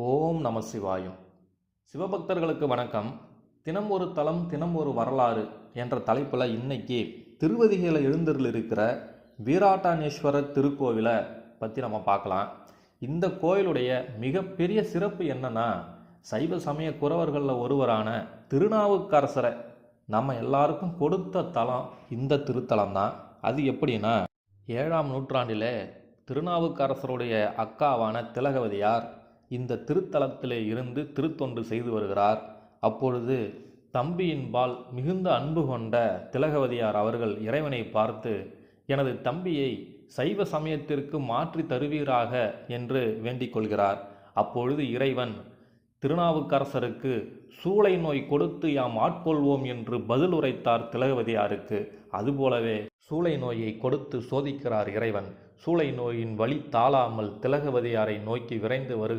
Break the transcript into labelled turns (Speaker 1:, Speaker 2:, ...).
Speaker 1: ஓம் நம சிவாயம். சிவபக்தர்களுக்கு வணக்கம். தினம் ஒரு தலம் தினம் ஒரு வரலாறு என்ற தலைப்பில் இன்னைக்கு திருவதிகையில் எழுந்தருள் இருக்கிற வீராட்டானேஸ்வரர் திருக்கோவிலை பற்றி நம்ம பார்க்கலாம். இந்த கோயிலுடைய மிகப்பெரிய சிறப்பு என்னன்னா, சைவ சமய குறவர்களில் ஒருவரான திருநாவுக்கரசரை நம்ம எல்லாருக்கும் கொடுத்த தலம் இந்த திருத்தலம் தான். அது எப்படின்னா, 7ஆம் நூற்றாண்டிலே திருநாவுக்கரசருடைய அக்காவான திலகவதியார் இந்த திருத்தலத்திலே இருந்து திருத்தொண்டு செய்து வருகிறார். அப்பொழுது தம்பியின்பால் மிகுந்த அன்பு கொண்ட திலகவதியார் அவர்கள் இறைவனை பார்த்து, எனது தம்பியை சைவ சமயத்திற்கு மாற்றி தருவீராக என்று வேண்டிக் கொள்கிறார். அப்பொழுது இறைவன் திருநாவுக்கரசருக்கு சூளை நோய் கொடுத்து யாம் ஆட்கொள்வோம் என்று பதில் உரைத்தார் திலகவதியாருக்கு. அதுபோலவே சூளை நோயை கொடுத்து சோதிக்கிறார் இறைவன். சூளை நோயின் வழி தாழாமல் திலகவதியாரை நோக்கி விரைந்து வருகிறார்.